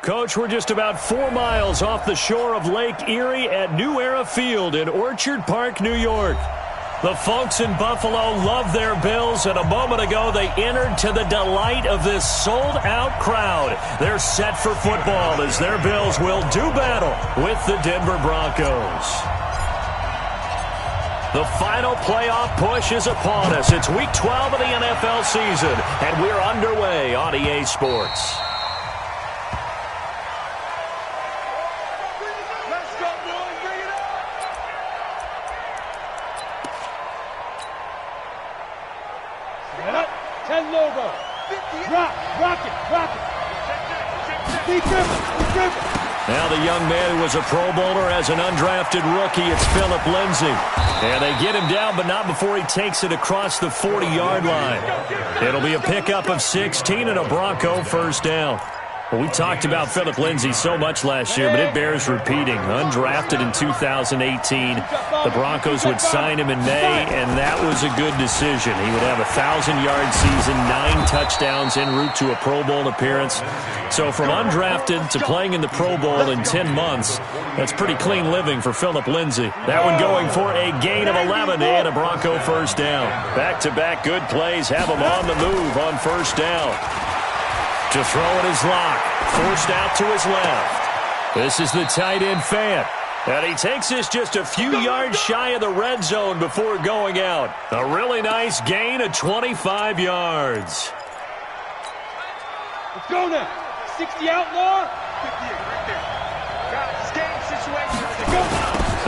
Coach, we're just about 4 miles off the shore of Lake Erie at New Era Field in Orchard Park, New York. The folks in Buffalo love their Bills, and a moment ago they entered to the delight of this sold-out crowd. They're set for football as their Bills will do battle with the Denver Broncos. The final playoff push is upon us. It's Week 12 of the NFL season, and we're underway on EA Sports. Now the young man who was a Pro Bowler as an undrafted rookie, it's Philip Lindsay. And they get him down, but not before he takes it across the 40-yard line. It'll be a pickup of 16 and a Bronco first down. Well, we talked about Philip Lindsay so much last year, but it bears repeating. Undrafted in 2018, the Broncos would sign him in May, and that was a good decision. He would have a 1,000-yard season, 9 touchdowns en route to a Pro Bowl appearance. So from undrafted to playing in the Pro Bowl in 10 months, that's pretty clean living for Philip Lindsay. That one going for a gain of 11 and a Bronco first down. Back-to-back good plays have him on the move on first down. To throw it is Locke, forced out to his left. This is the tight end Fant. And he takes this just a few yards shy of the red zone before going out. A really nice gain of 25 yards. Let's go now. 60 outlaw. 58 right there. Got this game situation. Go.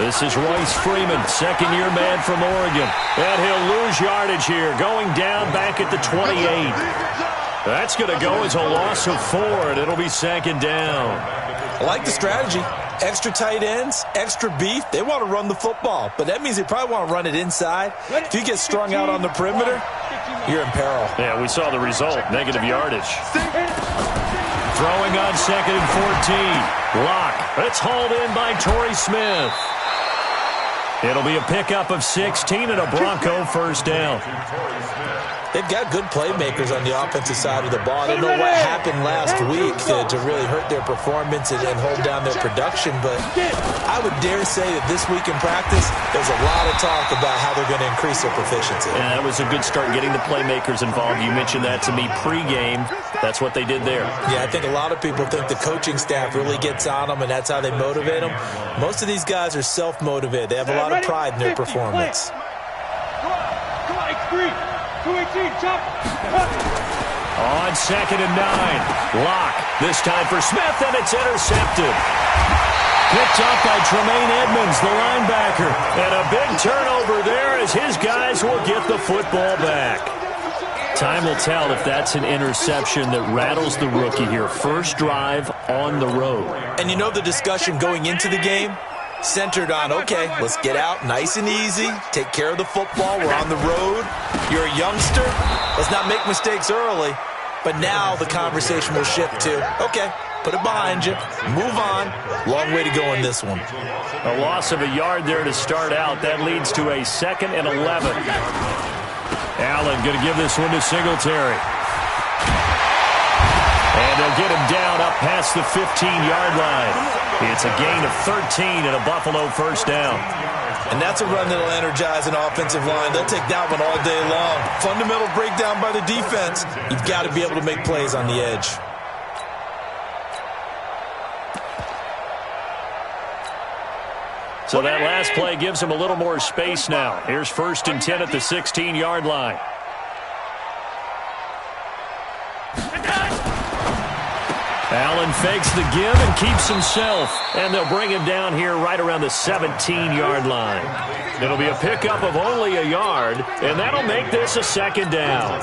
This is Royce Freeman, second-year man from Oregon. And he'll lose yardage here, going down back at the 28. That's going to go as a loss of 4, and it'll be second down. I like the strategy. Extra tight ends, extra beef. They want to run the football, but that means they probably want to run it inside. If you get strung out on the perimeter, you're in peril. Yeah, we saw the result, negative yardage. Throwing on second and 14. Locke. It's hauled in by Torrey Smith. It'll be a pickup of 16 and a Bronco first down. They've got good playmakers on the offensive side of the ball. I don't know what happened last week to really hurt their performance and hold down their production, but I would dare say that this week in practice, there's a lot of talk about how they're going to increase their proficiency. And that was a good start, getting the playmakers involved. You mentioned that to me pregame. That's what they did there. Yeah, I think a lot of people think the coaching staff really gets on them, and that's how they motivate them. Most of these guys are self-motivated. They have a lot of pride in their performance. Come on, X3. 218, chop. On second and 9. Locke, this time for Smith, and it's intercepted. Picked up by Tremaine Edmonds, the linebacker. And a big turnover there as his guys will get the football back. Time will tell if that's an interception that rattles the rookie here. First drive on the road. And you know the discussion going into the game? Centered on, okay, let's get out nice and easy, take care of the football, we're on the road, you're a youngster, let's not make mistakes early. But now the conversation will shift to, okay, put it behind you, move on, long way to go in this one. A loss of a yard there to start out, that leads to a 2nd and 11. Allen going to give this one to Singletary. And they'll get him down up past the 15-yard line. It's a gain of 13 and a Buffalo first down. And that's a run that'll energize an offensive line. They'll take that one all day long. Fundamental breakdown by the defense. You've got to be able to make plays on the edge. So that last play gives him a little more space now. Here's 1st and 10 at the 16-yard line. Allen fakes the give and keeps himself. And they'll bring him down here right around the 17-yard line. It'll be a pickup of only a yard, and that'll make this a second down.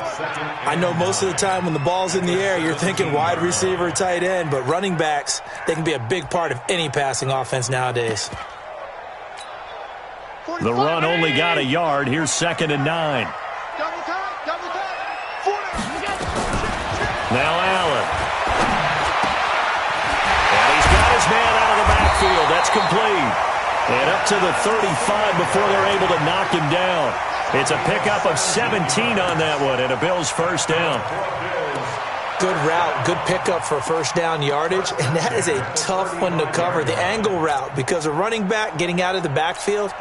I know most of the time when the ball's in the air, you're thinking wide receiver, tight end, but running backs, they can be a big part of any passing offense nowadays. The run only got a yard. Here's 2nd and 9. Now Allen. And he's got his man out of the backfield. That's complete. And up to the 35 before they're able to knock him down. It's a pickup of 17 on that one and a Bills first down. Good route, good pickup for first down yardage, and that is a tough one to cover, the angle route, because a running back getting out of the backfield,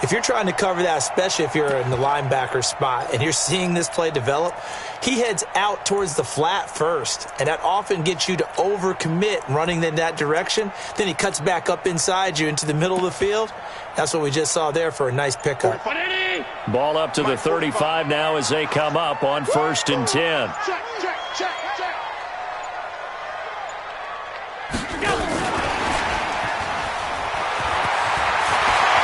if you're trying to cover that, especially if you're in the linebacker spot and you're seeing this play develop, he heads out towards the flat first, and that often gets you to overcommit running in that direction. Then he cuts back up inside you into the middle of the field. That's what we just saw there for a nice pickup. Ball up to the 35 now as they come up on 1st and 10. Check, check, check, check.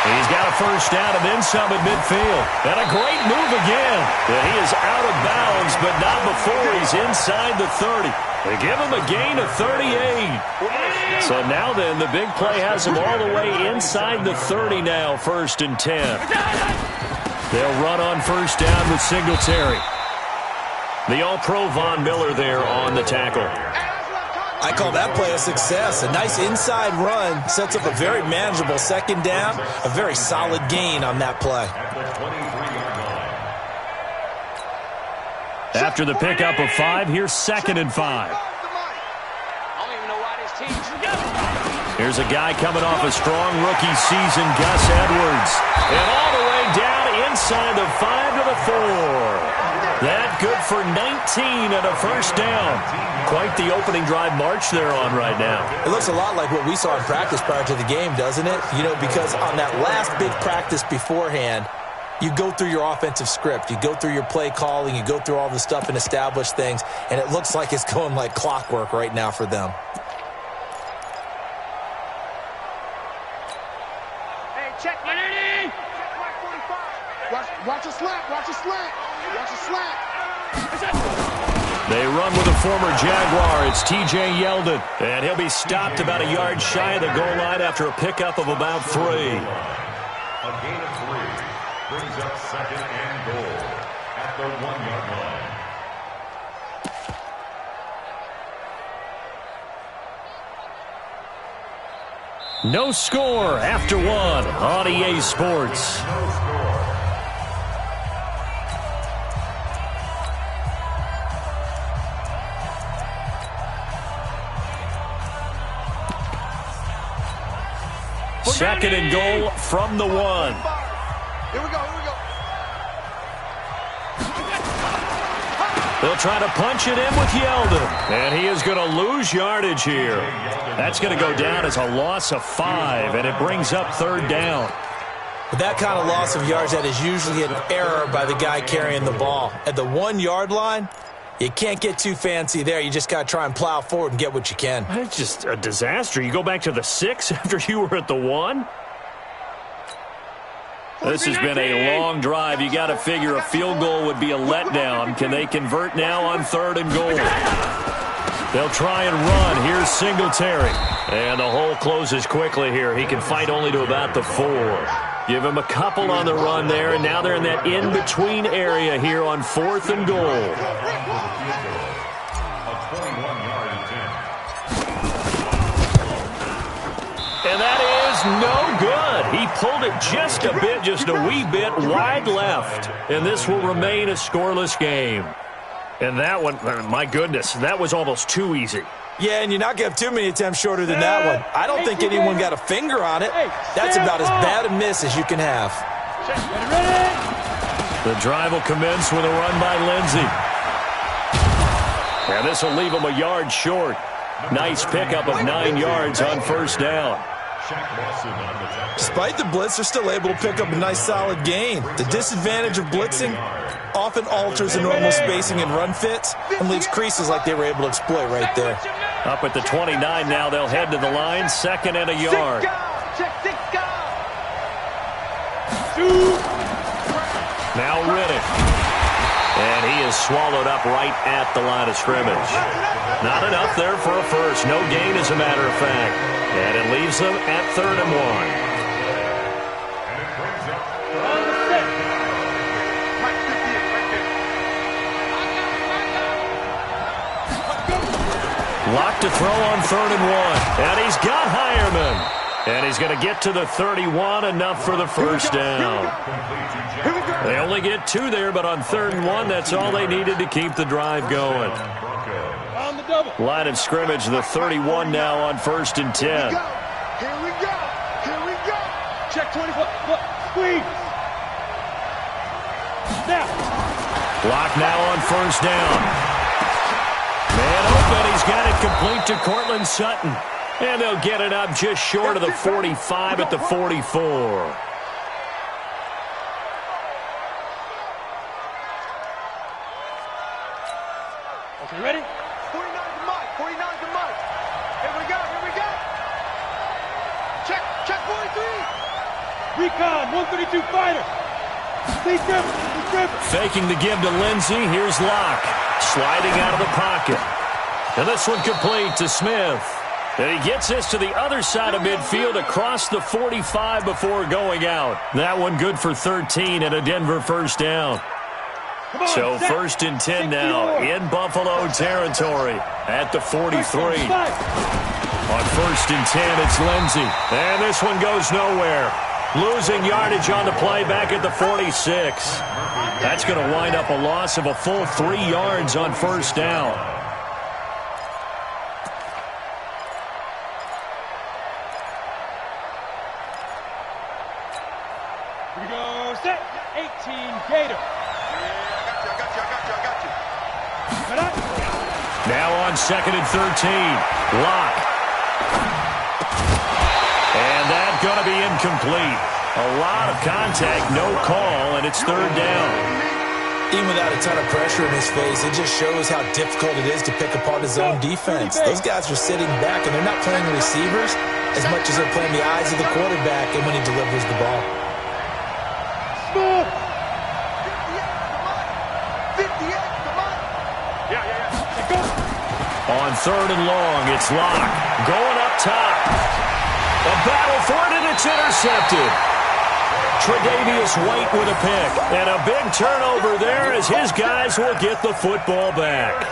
He's got a first down and then some at midfield. And a great move again. And he is out of bounds, but not before he's inside the 30. They give him a gain of 38. So now then, the big play has him all the way inside the 30 now, 1st and 10. They'll run on first down with Singletary. The All-Pro Von Miller there on the tackle. I call that play a success. A nice inside run sets up a very manageable second down, a very solid gain on that play. After the pickup of 5, here's 2nd and 5. Here's a guy coming off a strong rookie season, Gus Edwards. And all the way down inside the 5 to the 4. That good for 19 and a first down. Quite the opening drive march they're on right now. It looks a lot like what we saw in practice prior to the game, doesn't it? You know, because on that last big practice beforehand, you go through your offensive script. You go through your play calling. You go through all the stuff and establish things. And it looks like it's going like clockwork right now for them. Hey, check. Watch a slant. Watch a slant. Watch a slant. They run with a former Jaguar. It's T.J. Yeldon. And he'll be stopped about a yard shy of the goal line after a pickup of about 3. A gain of 3 brings up 2nd and goal at the 1-yard line. No score after 1 on EA Sports. Second and goal from the 1. Here we go, here we go. They'll try to punch it in with Yeldon. And he is going to lose yardage here. That's going to go down as a loss of 5, and it brings up 3rd down. With that kind of loss of yards, that is usually an error by the guy carrying the ball. At the 1-yard line, you can't get too fancy there. You just got to try and plow forward and get what you can. It's just a disaster. You go back to the 6 after you were at the 1. This has been a long drive. You got to figure a field goal would be a letdown. Can they convert now on 3rd and goal? They'll try and run. Here's Singletary. And the hole closes quickly here. He can fight only to about the 4. Give him a couple on the run there, and now they're in that in-between area here on 4th and goal. A 21-yard attempt. And that is no good. He pulled it just a bit, just a wee bit wide left. And this will remain a scoreless game. And that one, my goodness, that was almost too easy. Yeah, and you're not going to have too many attempts shorter than that one. I don't think anyone got a finger on it. That's about as bad a miss as you can have. The drive will commence with a run by Lindsey. And this will leave him a yard short. Nice pickup of 9 yards on first down. Despite the blitz, they're still able to pick up a nice solid gain. The disadvantage of blitzing often alters the normal spacing and run fits and leaves creases like they were able to exploit right there. Up at the 29 now, they'll head to the line, 2nd and a yard. Now Riddick. And he is swallowed up right at the line of scrimmage. Not enough there for a first. No gain, as a matter of fact. And it leaves them at 3rd and 1. Locked to throw on 3rd and 1. And he's got Hireman. And he's going to get to the 31, enough for the first down. They only get 2 there, but on 3rd and 1, that's all they needed to keep the drive going. On the double. Line of scrimmage, the 31 now on 1st and 10. Here we go. Here we go. Check 24. Squeeze. Now. Block now on 1st down. Man open, he's got it complete to Cortland Sutton. And they'll get it up just short of the 45 at the 44. Okay, ready? 49 to Mike. 49 to Mike. Here we go. Here we go. Check 43. Recon, 132 fighter. Please dribble. Faking the give to Lindsey. Here's Locke. Sliding out of the pocket. And this one complete to Smith. And he gets this to the other side of midfield across the 45 before going out. That one good for 13 and a Denver 1st down. So 1st and 10 now in Buffalo territory at the 43. On 1st and 10, it's Lindsey. And this one goes nowhere. Losing yardage on the play back at the 46. That's going to wind up a loss of a full 3 yards on 1st down. Here we go. Set. 18 Gator. I got you. Now on 2nd and 13. Locke. And that's going to be incomplete. A lot of contact, no call, and it's 3rd down. Even without a ton of pressure in his face, it just shows how difficult it is to pick apart his own defense. Those guys are sitting back, and they're not playing receivers as much as they're playing the eyes of the quarterback and when he delivers the ball. Smooth. 58, come on. Yeah. Go. On 3rd and long, it's Locke. Going up top. A battle for it, and it's intercepted. Tre'Davious White with a pick. And a big turnover there as his guys will get the football back.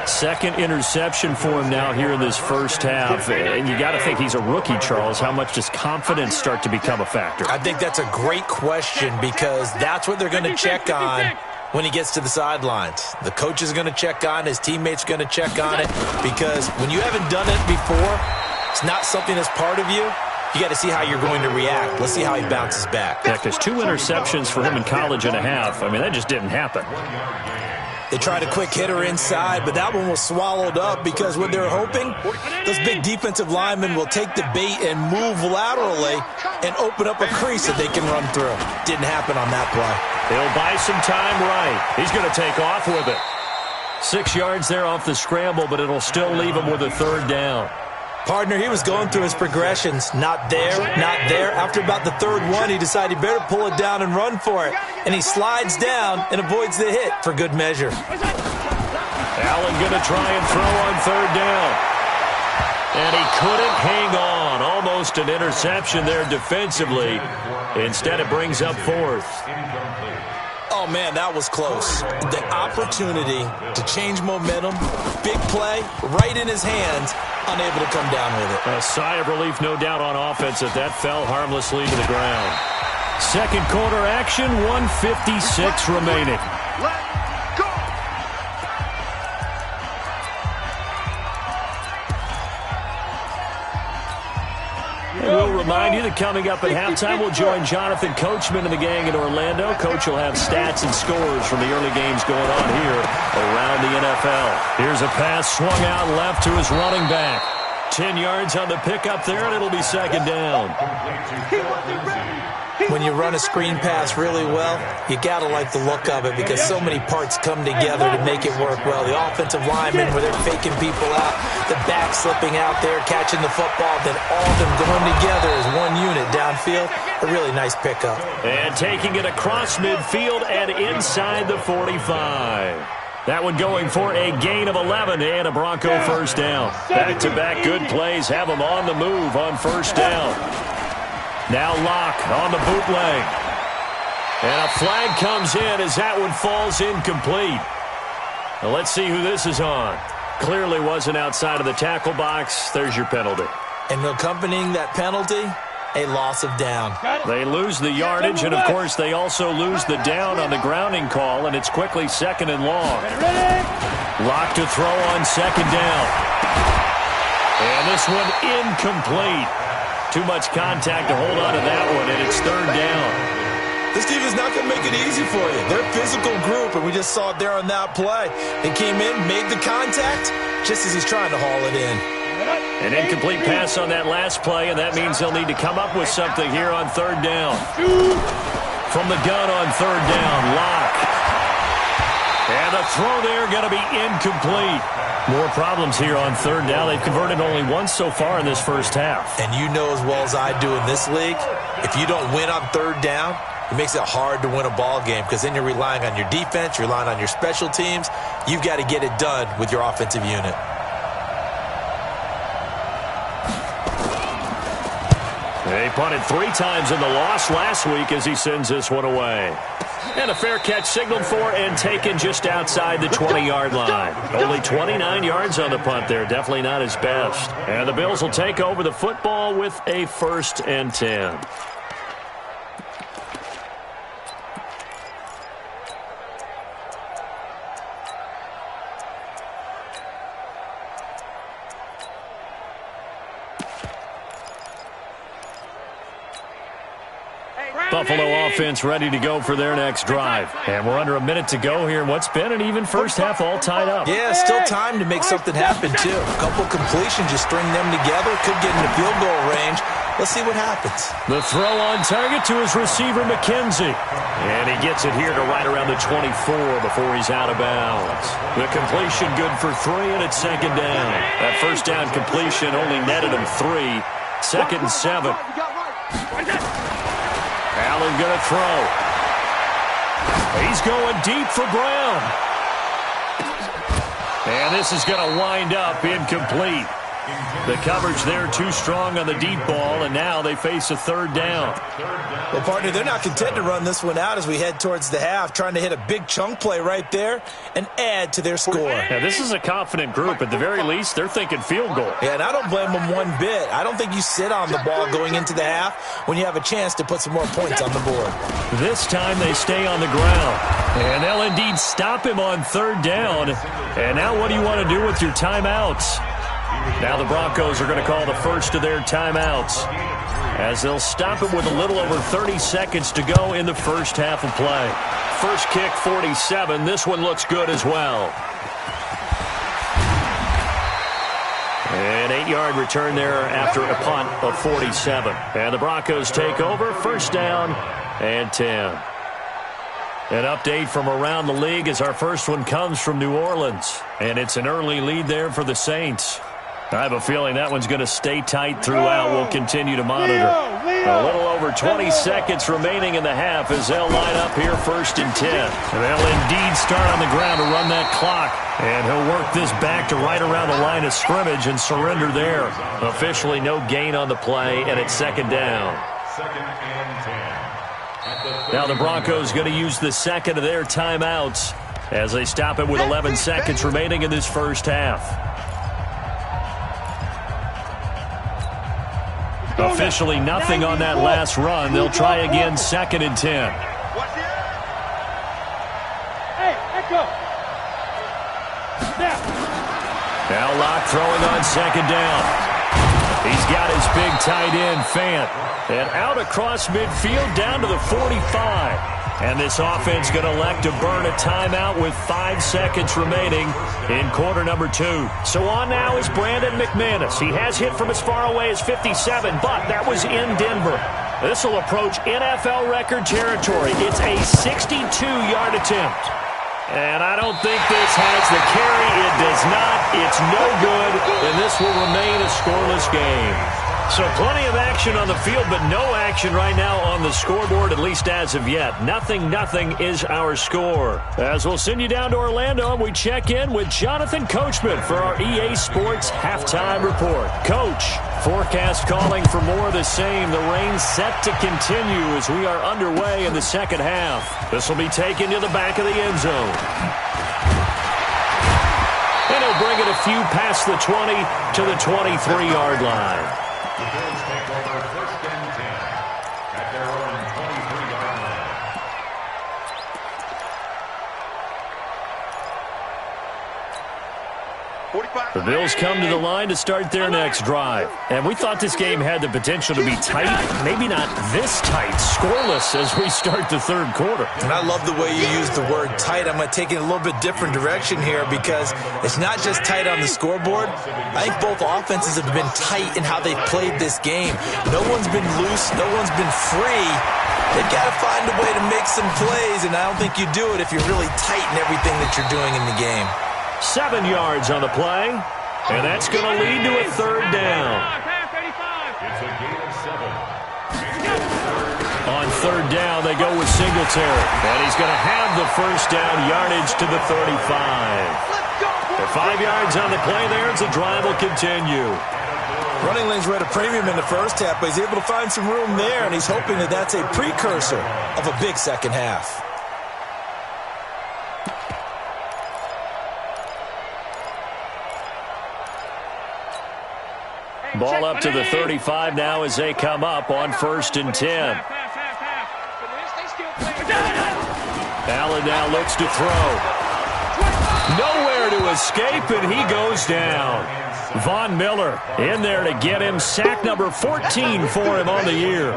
2nd interception for him now here in this 1st half. And you got to think he's a rookie, Charles. How much does confidence start to become a factor? I think that's a great question because that's what they're going to check on when he gets to the sidelines. The coach is going to check on it. His teammates are going to check on it because when you haven't done it before, it's not something that's part of you. You got to see how you're going to react. Let's see how he bounces back. Yeah, because 2 interceptions for him in college and a half. I mean, that just didn't happen. They tried a quick hitter inside, but that one was swallowed up because what they're hoping, those big defensive linemen will take the bait and move laterally and open up a crease that they can run through. Didn't happen on that play. He'll buy some time right. He's going to take off with it. 6 yards there off the scramble, but it'll still leave him with a 3rd down. Partner, he was going through his progressions. Not there, not there. After about the 3rd one, he decided he better pull it down and run for it. And he slides down and avoids the hit for good measure. Allen going to try and throw on 3rd down. And he couldn't hang on. Almost an interception there defensively. Instead, it brings up 4th. Oh, man, that was close. The opportunity to change momentum, big play, right in his hands, unable to come down with it. A sigh of relief, no doubt, on offense that fell harmlessly to the ground. 2nd quarter action, 1:56 remaining. We'll remind you that coming up at halftime, we'll join Jonathan Coachman and the gang in Orlando. Coach will have stats and scores from the early games going on here around the NFL. Here's a pass swung out left to his running back. 10 yards on the pickup there, and it'll be 2nd down. When you run a screen pass really well, you got to like the look of it because so many parts come together to make it work well. The offensive linemen, where they're faking people out, the back slipping out there, catching the football, then all of them going together as one unit downfield. A really nice pickup. And taking it across midfield and inside the 45. That one going for a gain of 11 and a Bronco 1st down. Back-to-back good plays have them on the move on 1st down. Now Locke on the bootleg. And a flag comes in as that one falls incomplete. Now let's see who this is on. Clearly wasn't outside of the tackle box. There's your penalty. And accompanying that penalty, a loss of down. They lose the yardage, and, of course, they also lose the down on the grounding call, and it's quickly 2nd and long. Ready? Lock to throw on second down. And this one incomplete. Too much contact to hold on to that one, and it's third down. This defense is not going to make it easy for you. They're a physical group, and we just saw it there on that play. They came in, made the contact, just as he's trying to haul it in. An incomplete pass on that last play, and that means they'll need to come up with something here on third down. From the gun on third down, Lock. And the throw there going to be incomplete. More problems here on third down. They've converted only once so far in this first half. And you know as well as I do in this league, if you don't win on third down, it makes it hard to win a ball game because then you're relying on your defense, you're relying on your special teams. You've got to get it done with your offensive unit. They punted 3 times in the loss last week as he sends this one away. And a fair catch signaled for and taken just outside the 20-yard line. Only 29 yards on the punt there. Definitely not his best. And the Bills will take over the football with a 1st and 10. Buffalo offense ready to go for their next drive. And we're under a minute to go here. What's been an even first half all tied up. Yeah, still time to make something happen, too. A couple completions, just string them together. Could get into field goal range. Let's see what happens. The throw on target to his receiver, McKenzie. And he gets it here to right around the 24 before he's out of bounds. The completion good for 3, and it's second down. That first down completion only netted him 3. 2nd and 7. Allen going to throw. He's going deep for Brown. And this is going to wind up incomplete. The coverage there too strong on the deep ball, and now they face a third down. Well, partner, they're not content to run this one out as we head towards the half, trying to hit a big chunk play right there and add to their score. Now, this is a confident group. At the very least, they're thinking field goal. Yeah, and I don't blame them one bit. I don't think you sit on the ball going into the half when you have a chance to put some more points on the board. This time they stay on the ground. And they'll indeed stop him on third down. And now what do you want to do with your timeouts? Now the Broncos are going to call the first of their timeouts as they'll stop him with a little over 30 seconds to go in the first half of play. First kick, 47. This one looks good as well. An 8-yard return there after a punt of 47. And the Broncos take over, first down and 10. An update from around the league as our first one comes from New Orleans. And it's an early lead there for the Saints. I have a feeling that one's going to stay tight throughout. We'll continue to monitor. A little over 20 seconds remaining in the half as they'll line up here first and 10. They'll indeed start on the ground to run that clock. And he'll work this back to right around the line of scrimmage and surrender there. Officially no gain on the play, and it's second down. Second and 10. Now the Broncos going to use the second of their timeouts as they stop it with 11 seconds remaining in this first half. Officially nothing on that last run. They'll try again, second and 10. Hey, echo. Now Locke throwing on second down. He's got his big tight end, Fant. And out across midfield down to the 45. And this offense going to elect to burn a timeout with 5 seconds remaining in quarter number 2. So on now is Brandon McManus. He has hit from as far away as 57, but that was in Denver. This will approach NFL record territory. It's a 62-yard attempt. And I don't think this has the carry. It does not. It's no good, and this will remain a scoreless game. So plenty of action on the field, but no action right now on the scoreboard, at least as of yet. Nothing is our score. As we'll send you down to Orlando, and we check in with Jonathan Coachman for our EA Sports Halftime Report. Coach, forecast calling for more of the same. The rain set to continue as we are underway in the second half. This will be taken to the back of the end zone. And he'll bring it a few past the 20 to the 23-yard line. The Bills take over first and 10 at their own 23-yard line. The Bills come to the line to start their next drive. And we thought this game had the potential to be tight. Maybe not this tight, scoreless as we start the third quarter. And I love the way you use the word tight. I'm going to take it a little bit different direction here because it's not just tight on the scoreboard. I think both offenses have been tight in how they've played this game. No one's been loose. No one's been free. They've got to find a way to make some plays, and I don't think you do it if you're really tight in everything that you're doing in the game. 7 yards on the play, and that's going to lead to a third down. It's a gain of 7. On third down, they go with Singletary, and he's going to have the first down yardage to the 35. The 5 yards on the play there as the drive will continue. Running lanes were at a premium in the first half, but he's able to find some room there, and he's hoping that that's a precursor of a big second half. Ball up to the 35 now as they come up on 1st and 10. Allen now looks to throw. Nowhere to escape, and he goes down. Von Miller in there to get him. Sack number 14 for him on the year.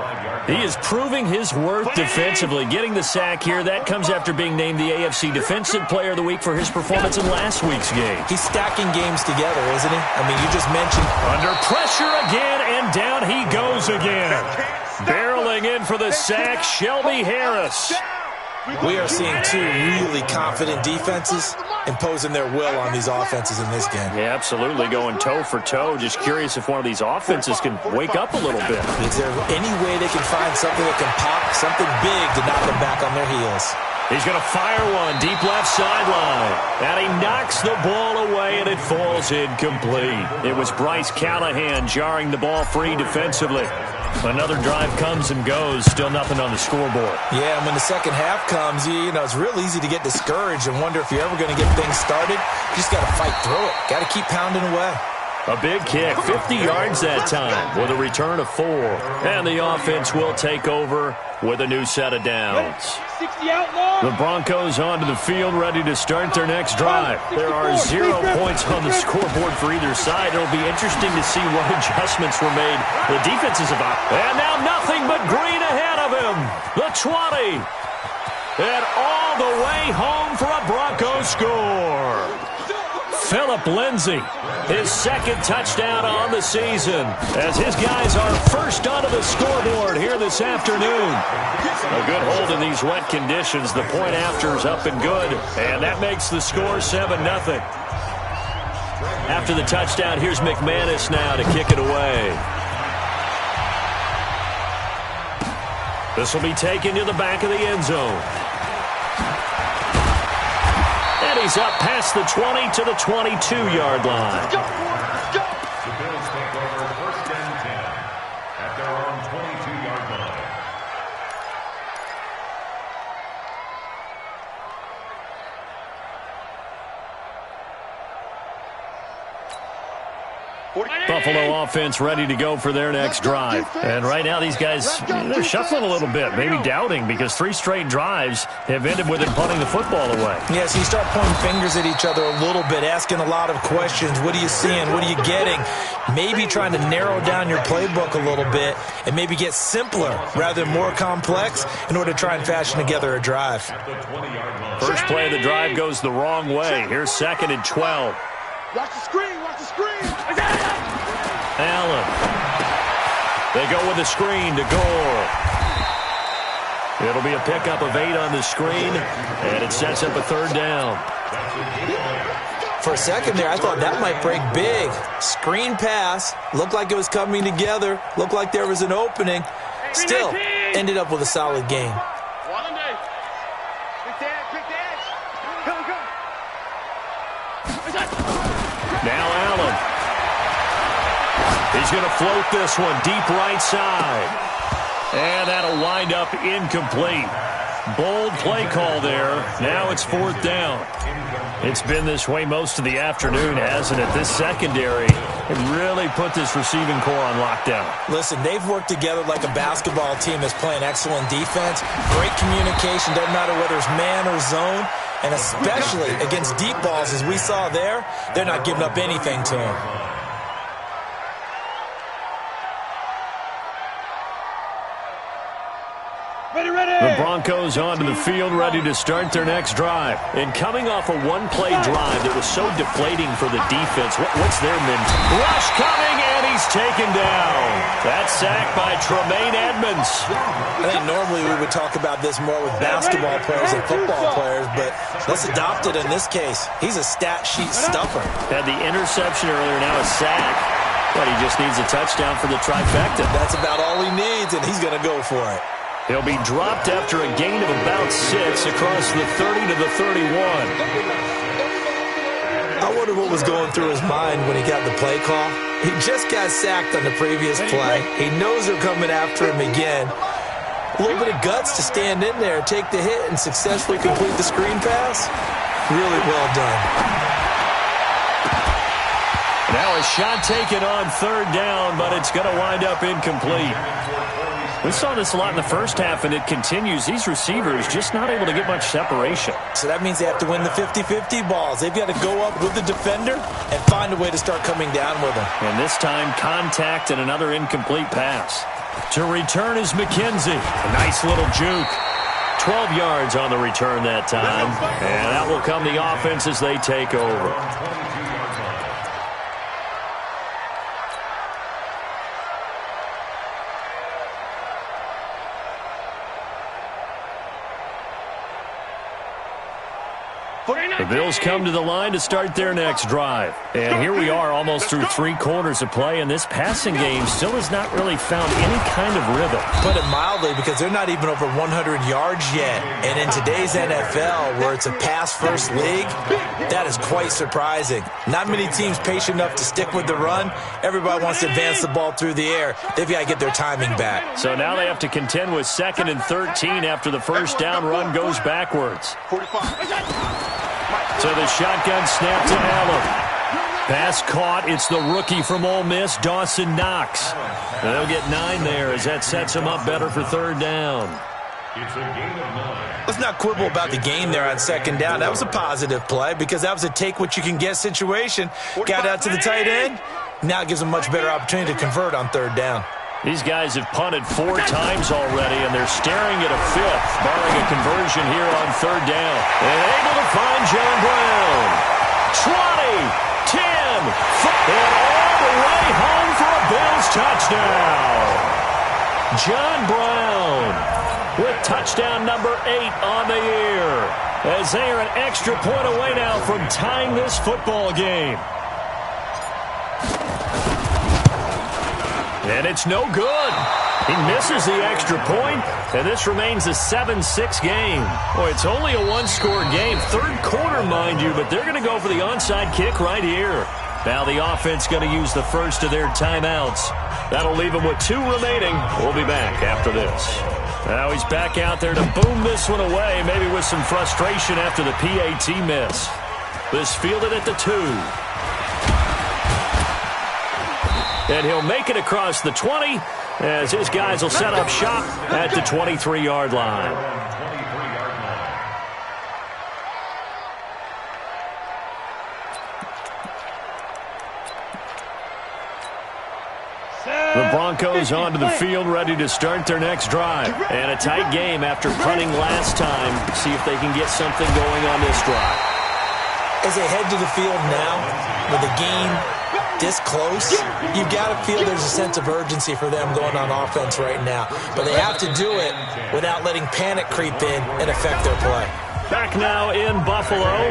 He is proving his worth defensively. Getting the sack here, that comes after being named the AFC Defensive Player of the Week for his performance in last week's game. He's stacking games together, isn't he? I mean, you just mentioned. Under pressure again, and down he goes again. Barreling in for the sack, Shelby Harris. We are seeing two really confident defenses imposing their will on these offenses in this game. Yeah, absolutely, going toe for toe. Just curious if one of these offenses can wake up a little bit. Is there any way they can find something that can pop, something big to knock them back on their heels? He's going to fire one deep left sideline. And he knocks the ball away, and it falls incomplete. It was Bryce Callahan jarring the ball free defensively. Another drive comes and goes. Still nothing on the scoreboard. Yeah, and when the second half comes, you know, it's real easy to get discouraged and wonder if you're ever going to get things started. You just got to fight through it. Got to keep pounding away. A big kick, 50 yards that time with a return of 4. And the offense will take over with a new set of downs. The Broncos onto the field ready to start their next drive. There are 0 points on the scoreboard for either side. It'll be interesting to see what adjustments were made. The defense is about. And now nothing but green ahead of him. The 20. And all the way home for a Broncos score. Philip Lindsay, his second touchdown on the season, as his guys are first onto the scoreboard here this afternoon. A good hold in these wet conditions. The point after's up and good, and that makes the score 7-0. After the touchdown, here's McManus now to kick it away. This will be taken to the back of the end zone. And he's up past the 20 to the 22-yard line. The Bills take over 1st and 10 at their own 22-yard line. Buffalo offense ready to go for their next drive. And right now these guys, they're shuffling a little bit, maybe doubting, because 3 straight drives have ended with them punting the football away. Yeah, so you start pointing fingers at each other a little bit, asking a lot of questions. What are you seeing? What are you getting? Maybe trying to narrow down your playbook a little bit and maybe get simpler rather than more complex in order to try and fashion together a drive. First play of the drive goes the wrong way. Here's 2nd and 12. Watch the screen, watch the screen. Allen. They go with the screen to Gore. It'll be a pickup of 8 on the screen, and it sets up a 3rd down. For a second there, I thought that might break big. Screen pass. Looked like it was coming together. Looked like there was an opening. Still, ended up with a solid game. Now Allen. He's going to float this one deep right side. And that'll wind up incomplete. Bold play call there. Now it's 4th down. It's been this way most of the afternoon, hasn't it? This secondary really put this receiving core on lockdown. Listen, they've worked together like a basketball team that's playing excellent defense. Great communication. Doesn't matter whether it's man or zone. And especially against deep balls, as we saw there, they're not giving up anything to him. The Broncos onto the field, ready to start their next drive. And coming off a one-play drive that was so deflating for the defense, what's their mentality? Rush coming, and he's taken down. That's sacked by Tremaine Edmonds. I think normally we would talk about this more with basketball players and football players, but let's adopt it in this case. He's a stat sheet stuffer. Had the interception earlier, now a sack. But he just needs a touchdown for the trifecta. That's about all he needs, and he's going to go for it. He'll be dropped after a gain of about 6 across the 30 to the 31. I wonder what was going through his mind when he got the play call. He just got sacked on the previous play. He knows they're coming after him again. A little bit of guts to stand in there, take the hit, and successfully complete the screen pass. Really well done. Now a shot taken on third down, but it's going to wind up incomplete. We saw this a lot in the first half, and it continues. These receivers just not able to get much separation. So that means they have to win the 50-50 balls. They've got to go up with the defender and find a way to start coming down with them. And this time, contact and another incomplete pass. To return is McKenzie. A nice little juke. 12 yards on the return that time. And that will come the offense as they take over. The Bills come to the line to start their next drive. And here we are almost through 3 quarters of play, and this passing game still has not really found any kind of rhythm. Put it mildly, because they're not even over 100 yards yet. And in today's NFL, where it's a pass-first league, that is quite surprising. Not many teams patient enough to stick with the run. Everybody wants to advance the ball through the air. They've got to get their timing back. So now they have to contend with 2nd and 13 after the first down run goes backwards. 45. So the shotgun snap to Allen. Pass caught. It's the rookie from Ole Miss, Dawson Knox. They'll get 9 there as that sets him up better for third down. It's a gain of 9. Let's not quibble about the game there on 2nd down. That was a positive play because that was a take-what-you-can-get situation. Got out to the tight end. Now it gives them a much better opportunity to convert on 3rd down. These guys have punted 4 times already, and they're staring at a 5th, barring a conversion here on 3rd down. And able to find John Brown. 20, 10, 5, and all the way home for a Bills touchdown. John Brown with touchdown number 8 on the year, as they are an extra point away now from tying this football game. And it's no good. He misses the extra point, and this remains a 7-6 game. Boy, it's only a 1-score game. 3rd quarter, mind you, but they're going to go for the onside kick right here. Now the offense going to use the first of their timeouts. That'll leave them with 2 remaining. We'll be back after this. Now he's back out there to boom this one away, maybe with some frustration after the PAT miss. This fielded at the 2. And he'll make it across the 20 as his guys will set up shop at the 23-yard line. The Broncos onto the field, ready to start their next drive. And a tight game after punting last time. See if they can get something going on this drive. As they head to the field now, with the game this close, you've got to feel there's a sense of urgency for them going on offense right now. But they have to do it without letting panic creep in and affect their play. Back now in Buffalo.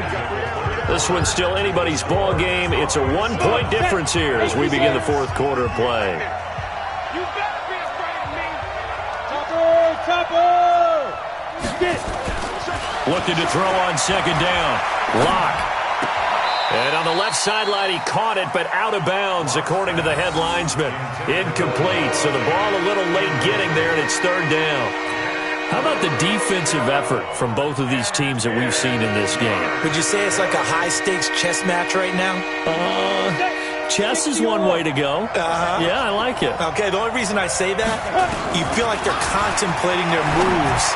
This one's still anybody's ball game. It's a 1-point difference here as we begin the 4th quarter of play. You better be afraid of me. Topper! Looking to throw on 2nd down. Lock. And on the left sideline, he caught it, but out of bounds, according to the head linesman. Incomplete, so the ball a little late getting there, and it's 3rd down. How about the defensive effort from both of these teams that we've seen in this game? Would you say it's like a high-stakes chess match right now? Chess is one way to go. Yeah, I like it. Okay, the only reason I say that, you feel like they're contemplating their moves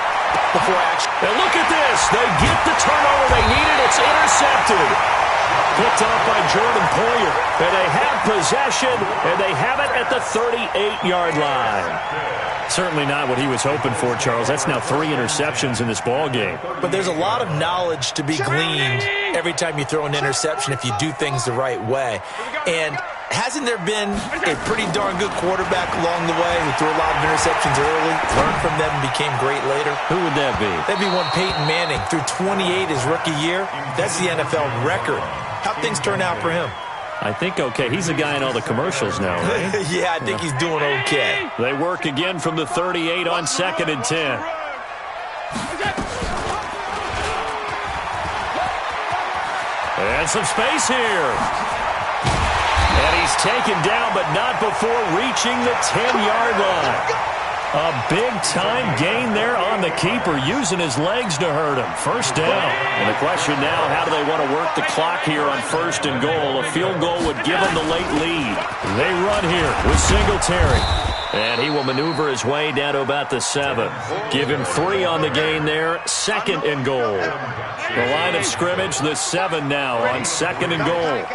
before action. And look at this. They get the turnover they needed. It's intercepted. Picked off by Jordan Poyer. And they have possession, and they have it at the 38-yard line. Certainly not what he was hoping for, Charles. That's now 3 interceptions in this ball game. But there's a lot of knowledge to be gleaned every time you throw an interception if you do things the right way. And hasn't there been a pretty darn good quarterback along the way who threw a lot of interceptions early, learned from them, and became great later? Who would that be? That'd be one Peyton Manning. Threw 28 his rookie year. That's the NFL record. How'd things turn out for him? I think okay. He's the guy in all the commercials now, right? Yeah, I think he's doing okay. They work again from the 38 on 2nd and 10. And some space here. And he's taken down, but not before reaching the 10-yard line. A big-time gain there on the keeper, using his legs to hurt him. First down. And the question now, how do they want to work the clock here on 1st and goal? A field goal would give them the late lead. They run here with Singletary. And he will maneuver his way down to about the 7. Give him 3 on the gain there. 2nd and goal. The line of scrimmage, the 7 now on 2nd and goal.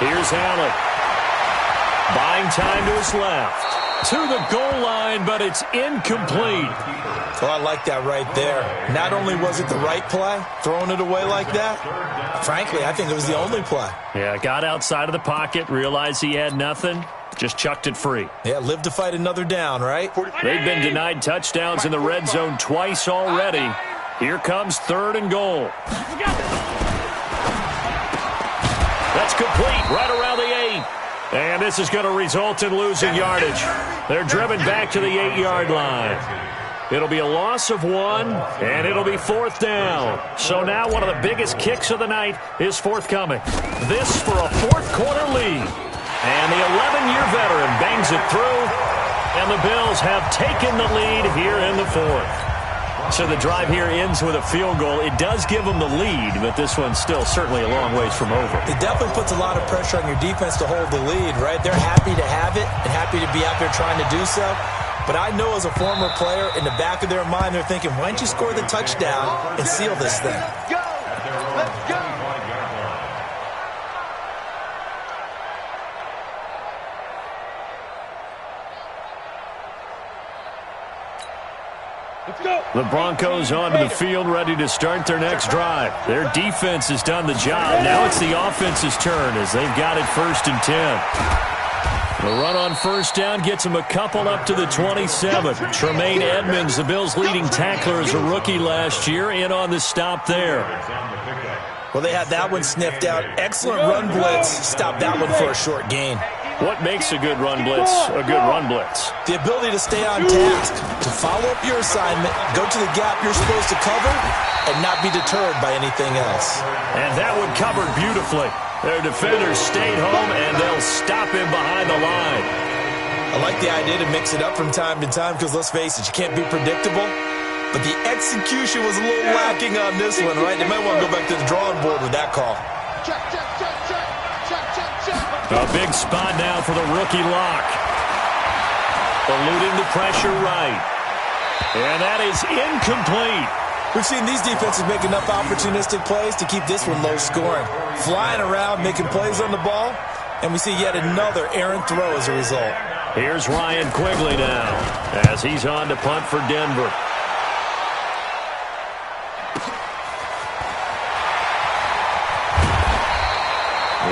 Here's Allen. Buying time to his left. To the goal line, but it's incomplete. Well, I like that right there. Not only was it the right play, throwing it away like that, frankly, I think it was the only play. Yeah, got outside of the pocket, realized he had nothing, just chucked it free. Yeah, live to fight another down, right? They've been denied touchdowns in the red zone twice already. Here comes 3rd and goal. That's complete, right around the 8. And this is going to result in losing yardage. They're driven back to the 8-yard line. It'll be a loss of 1, and it'll be 4th down. So now one of the biggest kicks of the night is forthcoming. This for a 4th-quarter lead. And the 11-year veteran bangs it through, and the Bills have taken the lead here in the 4th. So the drive here ends with a field goal. It does give them the lead, but this one's still certainly a long ways from over. It definitely puts a lot of pressure on your defense to hold the lead, right? They're happy to have it and happy to be out there trying to do so. But I know as a former player, in the back of their mind, they're thinking, why don't you score the touchdown and seal this thing? Go! Let's go! The Broncos onto the field, ready to start their next drive. Their defense has done the job. Now it's the offense's turn as they've got it 1st and 10. The run on 1st down gets them a couple up to the 27. Tremaine Edmonds, the Bills' leading tackler as a rookie last year, in on the stop there. Well, they had that one sniffed out. Excellent run blitz. Stopped that one for a short gain. What makes a good run blitz a good run blitz? The ability to stay on task, to follow up your assignment, go to the gap you're supposed to cover, and not be deterred by anything else. And that one covered beautifully. Their defenders stayed home, and they'll stop him behind the line. I like the idea to mix it up from time to time because, let's face it, you can't be predictable. But the execution was a little lacking on this one, right? They might want to go back to the drawing board with that call. Check, check, check, check, check, check, check. A big spot now for the rookie lock. Eluding the pressure right. And that is incomplete. We've seen these defenses make enough opportunistic plays to keep this one low scoring. Flying around, making plays on the ball, and we see yet another errant throw as a result. Here's Ryan Quigley now as he's on to punt for Denver.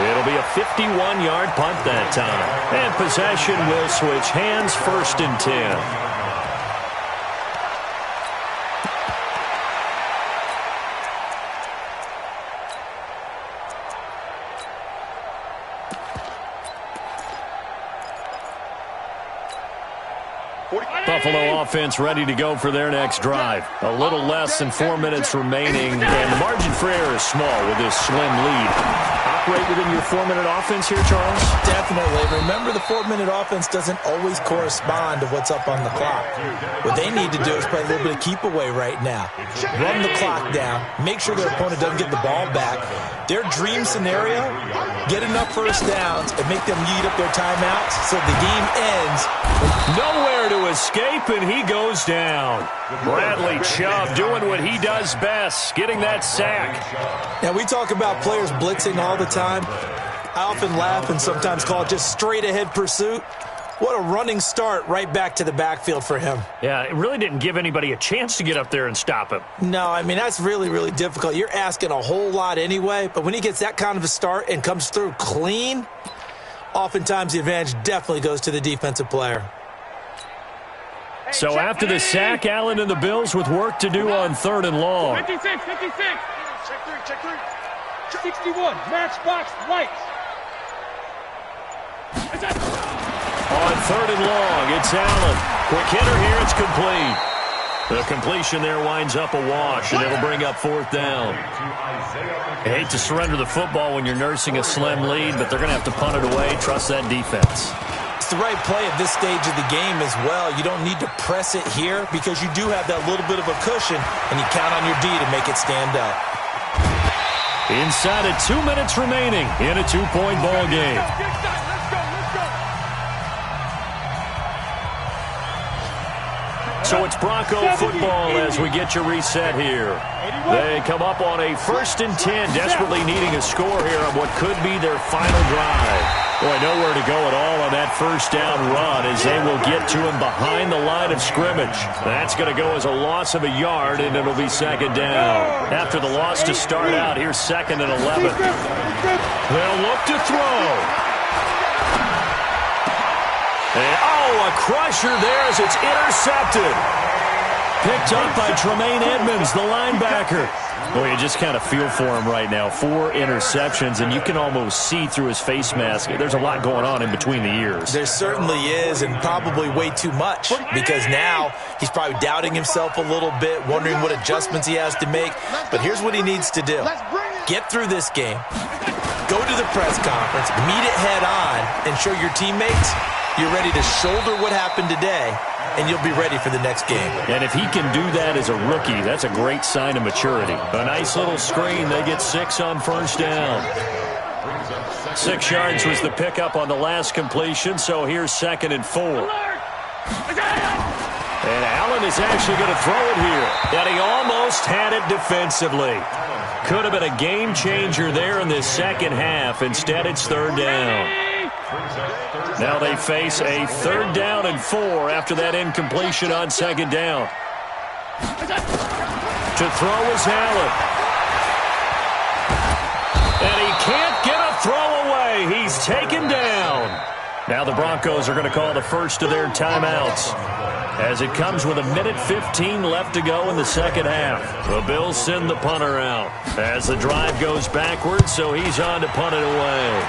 It'll be a 51-yard punt that time. And possession will switch hands, 1st and 10. Buffalo offense ready to go for their next drive. A little less than 4 minutes remaining, and the margin for error is small with this slim lead. operate within your 4-minute offense here, Charles? Definitely. Remember, the 4-minute offense doesn't always correspond to what's up on the clock. What they need to do is play a little bit of keep away right now. Run the clock down. Make sure their opponent doesn't get the ball back. Their dream scenario, get enough first downs and make them eat up their timeouts so the game ends. Nowhere to escape, and he goes down. Bradley Chubb doing what he does best, getting that sack. Now, we talk about players blitzing all the time. I often laugh and sometimes call it just straight-ahead pursuit. What a running start right back to the backfield for him. Yeah, it really didn't give anybody a chance to get up there and stop him. No, I mean, that's really, really difficult. You're asking a whole lot anyway, but when he gets that kind of a start and comes through clean, oftentimes the advantage definitely goes to the defensive player. So after the sack, Allen and the Bills with work to do on 3rd and long. 56. Check three. 61, matchbox, lights. On 3rd and long, it's Allen. Quick hitter here, it's complete. The completion there winds up a wash, and it'll bring up 4th down. I hate to surrender the football when you're nursing a slim lead, but they're going to have to punt it away. Trust that defense. It's the right play at this stage of the game as well. You don't need to press it here because you do have that little bit of a cushion, and you count on your D to make it stand up. Inside of 2 minutes remaining in a 2-point ball game. So it's Bronco football as we get you reset here. They come up on a 1st and 10, desperately needing a score here on what could be their final drive. Boy, nowhere to go at all on that 1st down run as they will get to him behind the line of scrimmage. That's going to go as a loss of a yard, and it'll be 2nd down. After the loss to start out, here's 2nd and 11. They'll look to throw. And, a crusher there as it's intercepted. Picked up by Tremaine Edmonds, the linebacker. Boy, you just kind of feel for him right now. 4 interceptions, and you can almost see through his face mask. There's a lot going on in between the ears. There certainly is, and probably way too much, because now he's probably doubting himself a little bit, wondering what adjustments he has to make. But here's what he needs to do. Get through this game. Go to the press conference, meet it head on, and show your teammates you're ready to shoulder what happened today, and you'll be ready for the next game. And if he can do that as a rookie, that's a great sign of maturity. A nice little screen. They get 6 on 1st down. 6 yards was the pickup on the last completion, so here's 2nd and 4. And Allen is actually going to throw it here. And he almost had it defensively. Could have been a game changer there in this second half. Instead, it's 3rd down. Now they face a 3rd down and 4 after that incompletion on 2nd down. To throw is Allen. And he can't get a throw away. He's taken down. Now the Broncos are going to call the first of their timeouts, as it comes with 1:15 left to go in the second half. The Bills send the punter out as the drive goes backwards, so he's on to punt it away.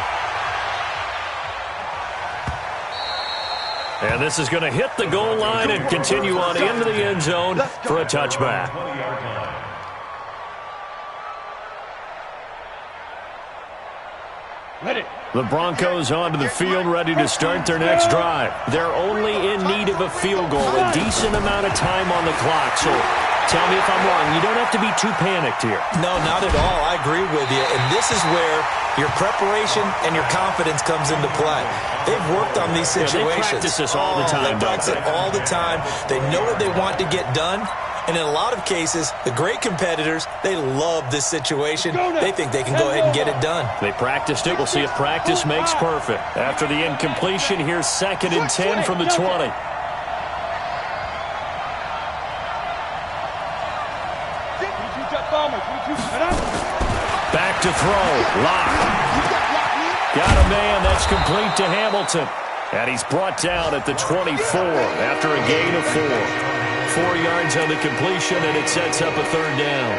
And this is going to hit the goal line and continue on into the end zone for a touchback. The Broncos onto the field, ready to start their next drive. They're only in need of a field goal, a decent amount of time on the clock. So tell me if I'm wrong. You don't have to be too panicked here. No, not at all. I agree with you. And this is where your preparation and your confidence comes into play. They've worked on these situations. They practice this all the time. They practice it all the time. They know what they want to get done. And in a lot of cases, the great competitors, they love this situation. They think they can go ahead and get it done. They practiced it. We'll see if practice makes perfect. After the incompletion, here's 2nd and 10 from the 20. Back to throw. Lock. Got a man. That's complete to Hamilton. And he's brought down at the 24 after a gain of 4. 4 yards on the completion, and it sets up a 3rd down.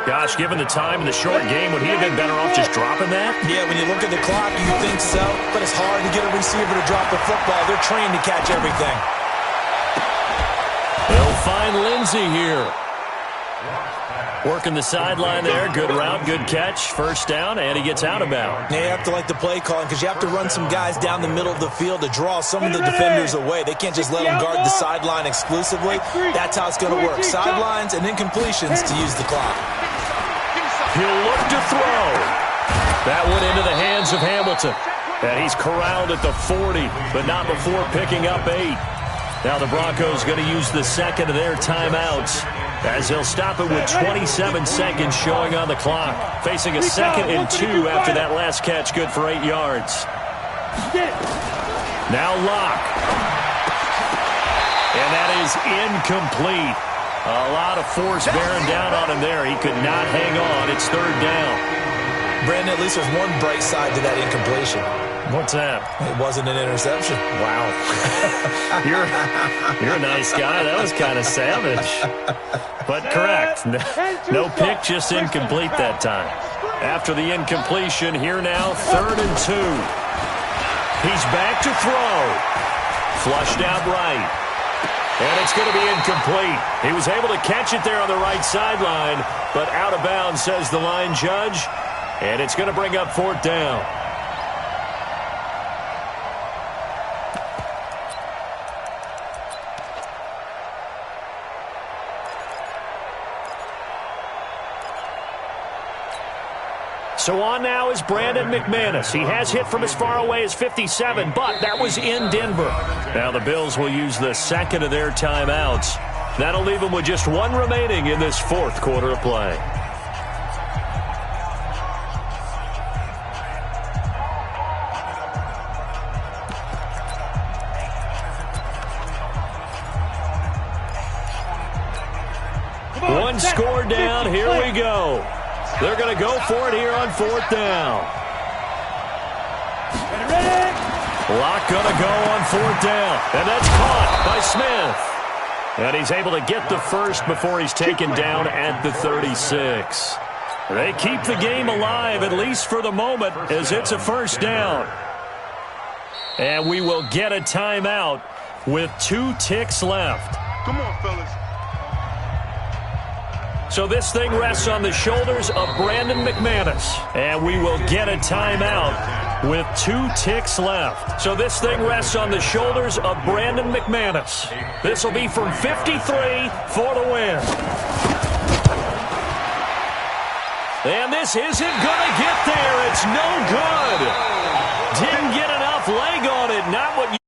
Gosh, given the time and the short game, would he have been better off just dropping that? Yeah, when you look at the clock, you think so. But it's hard to get a receiver to drop the football. They're trained to catch everything. They'll find Lindsey here. Working the sideline there. Good route, good catch. First down, and he gets out of bounds. Yeah, you have to like the play calling because you have to run some guys down the middle of the field to draw some of the defenders away. They can't just let them guard the sideline exclusively. That's how it's going to work. Sidelines and incompletions to use the clock. He'll look to throw. That went into the hands of Hamilton. And he's corralled at the 40, but not before picking up 8. Now the Broncos going to use the second of their timeouts as they'll stop it with 27 seconds showing on the clock. Facing a 2nd and 2 after that last catch, good for 8 yards. Now Locke. And that is incomplete. A lot of force bearing down on him there. He could not hang on. It's 3rd down. Brandon, at least there's one bright side to that incompletion. What's that? It wasn't an interception. Wow. You're a nice guy. That was kind of savage. But correct. No pick, just incomplete that time. After the incompletion, here now, 3rd and 2. He's back to throw. Flushed out right. And it's going to be incomplete. He was able to catch it there on the right sideline, but out of bounds, says the line judge. And it's going to bring up 4th down. So on now is Brandon McManus. He has hit from as far away as 57, but that was in Denver. Now the Bills will use the second of their timeouts. That'll leave them with just 1 remaining in this 4th quarter of play. One score down. Here we go. They're going to go for it here on 4th down. Locke going to go on 4th down. And that's caught by Smith. And he's able to get the first before he's taken down at the 36. They keep the game alive, at least for the moment, as it's a 1st down. And we will get a timeout with 2 ticks left. Come on, fellas. So this thing rests on the shoulders of Brandon McManus. And we will get a timeout with 2 ticks left. So this thing rests on the shoulders of Brandon McManus. This will be from 53 for the win. And this isn't going to get there. It's no good. Didn't get enough leg on it. Not what you